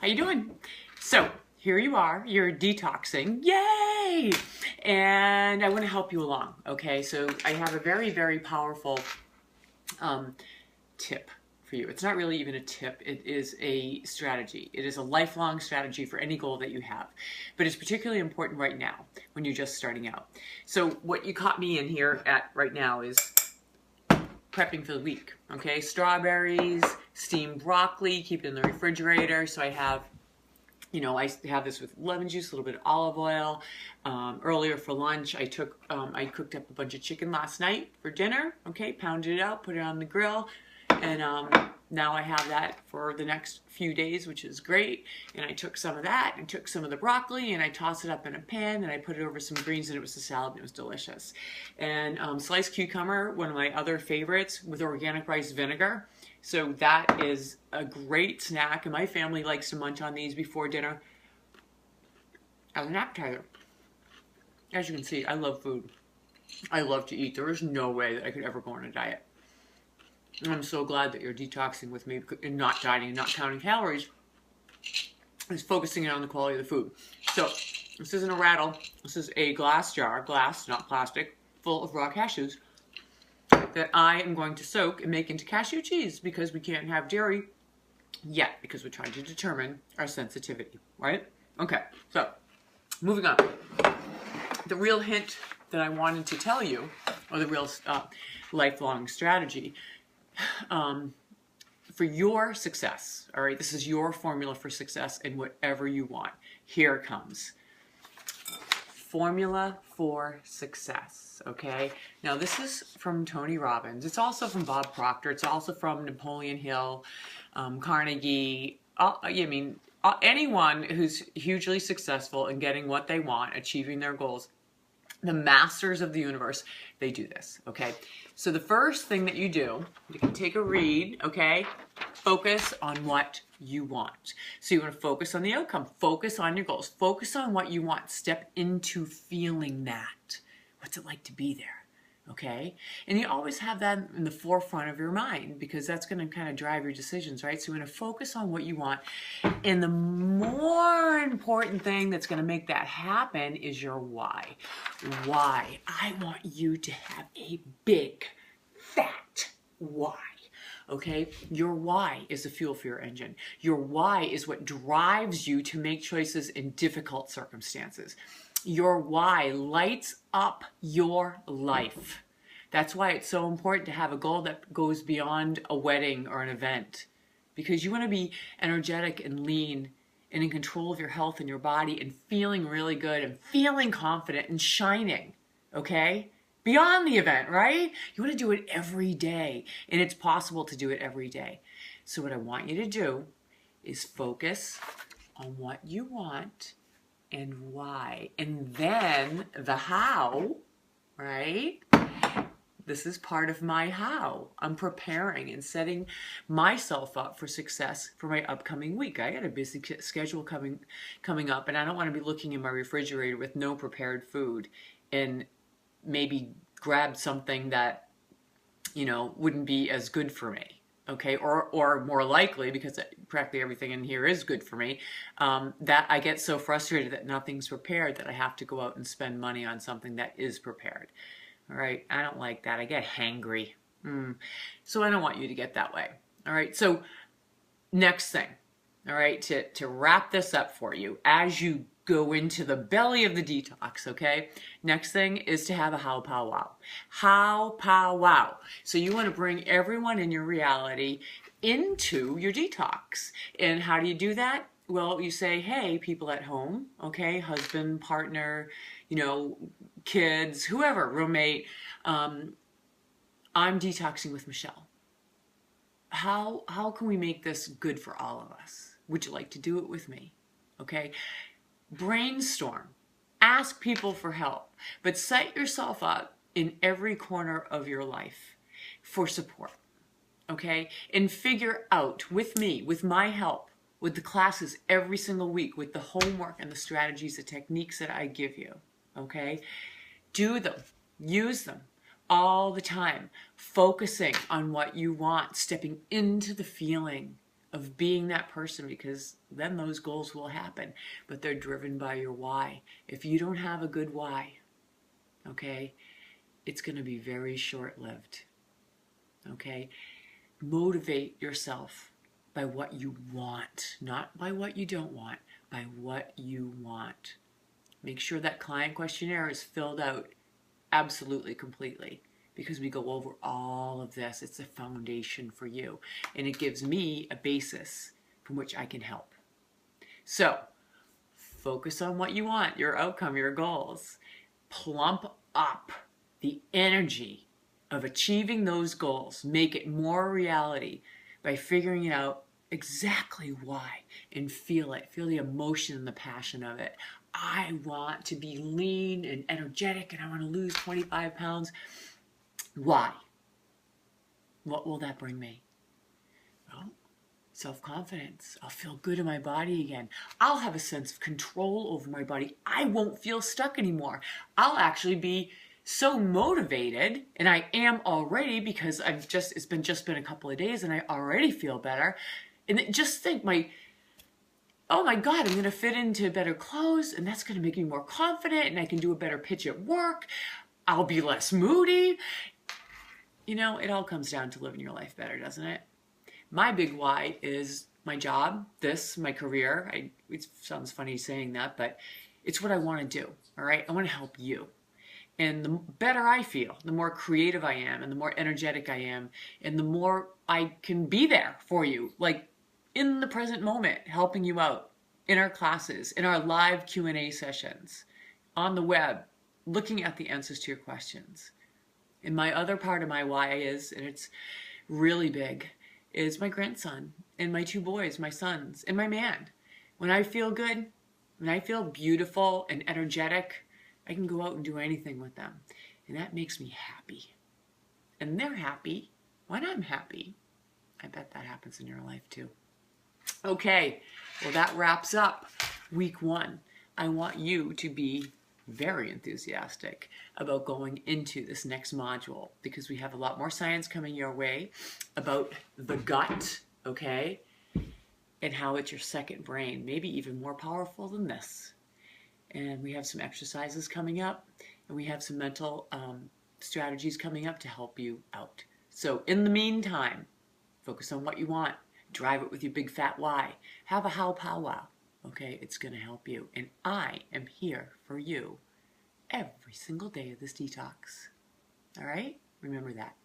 How you doing? So here you are, you're detoxing, yay! And I want to help you along, okay? So I have a very, very powerful tip for you. It's not really even a tip, it is a strategy. It is a lifelong strategy for any goal that you have. But it's particularly important right now when you're just starting out. So what you caught me in here at right now is prepping for the week, okay? Strawberries, steamed broccoli, keep it in the refrigerator. So I have, I have this with lemon juice, a little bit of olive oil. Earlier for lunch, I cooked up a bunch of chicken last night for dinner, okay? Pounded it out, put it on the grill, and now I have that for the next few days, which is great. And I took some of that and took some of the broccoli and I tossed it up in a pan and I put it over some greens and it was a salad and it was delicious. And sliced cucumber, one of my other favorites, with organic rice vinegar. So that is a great snack and my family likes to munch on these before dinner as an appetizer. As you can see, I love food. I love to eat. There is no way that I could ever go on a diet. And I'm so glad that you're detoxing with me and not dieting and not counting calories. It's focusing in on the quality of the food. So this isn't a rattle. This is a glass jar, glass, not plastic, full of raw cashews that I am going to soak and make into cashew cheese because we can't have dairy yet because we're trying to determine our sensitivity, right? Okay, so moving on. The real hint that I wanted to tell you, or the real lifelong strategy, for your success, all right? This is your formula for success in whatever you want. Here it comes. Formula for success, okay? Now this is from Tony Robbins. It's also from Bob Proctor. It's also from Napoleon Hill, Carnegie. Anyone who's hugely successful in getting what they want, achieving their goals, the masters of the universe, they do this, okay? So the first thing that you do, you can take a read, okay? Focus on what you want. So you want to focus on the outcome. Focus on your goals. Focus on what you want. Step into feeling that. What's it like to be there? Okay? And you always have that in the forefront of your mind because that's going to kind of drive your decisions, right? So you want to focus on what you want. And the more important thing that's going to make that happen is your why. Why? I want you to have a big, fat why. Okay? Your why is the fuel for your engine. Your why is what drives you to make choices in difficult circumstances. Your why lights up your life. That's why it's so important to have a goal that goes beyond a wedding or an event. Because you want to be energetic and lean and in control of your health and your body and feeling really good and feeling confident and shining. Okay? Beyond the event, right? You want to do it every day. And it's possible to do it every day. So what I want you to do is focus on what you want and why. And then the how, right? This is part of my how. I'm preparing and setting myself up for success for my upcoming week. I got a busy schedule coming up, and I don't want to be looking in my refrigerator with no prepared food and maybe grab something that, wouldn't be as good for me. Okay, or more likely, because practically everything in here is good for me, that I get so frustrated that nothing's prepared that I have to go out and spend money on something that is prepared. All right, I don't like that. I get hangry. So I don't want you to get that way. All right, so next thing, all right, to wrap this up for you, as you go into the belly of the detox, okay? Next thing is to have a how, pow, wow. How, pow, wow. So you want to bring everyone in your reality into your detox. And how do you do that? Well, you say, hey, people at home, okay, husband, partner, kids, whoever, roommate, I'm detoxing with Michelle. How can we make this good for all of us? Would you like to do it with me? Okay? Brainstorm. Ask people for help. But set yourself up in every corner of your life for support. Okay? And figure out with me, with my help, with the classes every single week, with the homework and the strategies, the techniques that I give you. Okay? Do them. Use them all the time. Focusing on what you want. Stepping into the feeling. of being that person, because then those goals will happen, but they're driven by your why. If you don't have a good why, okay, it's going to be very short-lived. Okay? Motivate yourself by what you want, not by what you don't want, by what you want. Make sure that client questionnaire is filled out absolutely completely, because we go over all of this. It's a foundation for you, and it gives me a basis from which I can help. So focus on what you want, your outcome, your goals. Plump up the energy of achieving those goals. Make it more reality by figuring out exactly why, and feel it. Feel the emotion and the passion of it. I want to be lean and energetic, and I want to lose 25 pounds. Why? What will that bring me? Well, self-confidence. I'll feel good in my body again. I'll have a sense of control over my body. I won't feel stuck anymore. I'll actually be so motivated, and I am already, because it's been a couple of days and I already feel better. And just think, oh my God, I'm going to fit into better clothes, and that's going to make me more confident, and I can do a better pitch at work. I'll be less moody. You know, it all comes down to living your life better, doesn't it? My big why is my job, my career. It sounds funny saying that, but it's what I want to do, all right? I want to help you. And the better I feel, the more creative I am, and the more energetic I am, and the more I can be there for you, like in the present moment, helping you out in our classes, in our live Q&A sessions, on the web, looking at the answers to your questions. And my other part of my why is, and it's really big, is my grandson and my 2 boys, my sons, and my man. When I feel good, when I feel beautiful and energetic, I can go out and do anything with them. And that makes me happy. And they're happy when I'm happy. I bet that happens in your life too. Okay, well that wraps up week 1. I want you to be very enthusiastic about going into this next module, because we have a lot more science coming your way about the gut, okay? And how it's your second brain, maybe even more powerful than this. And we have some exercises coming up, and we have some mental strategies coming up to help you out. So in the meantime, focus on what you want. Drive it with your big fat why. Have a how powwow. Okay, it's going to help you. And I am here for you every single day of this detox. All right? Remember that.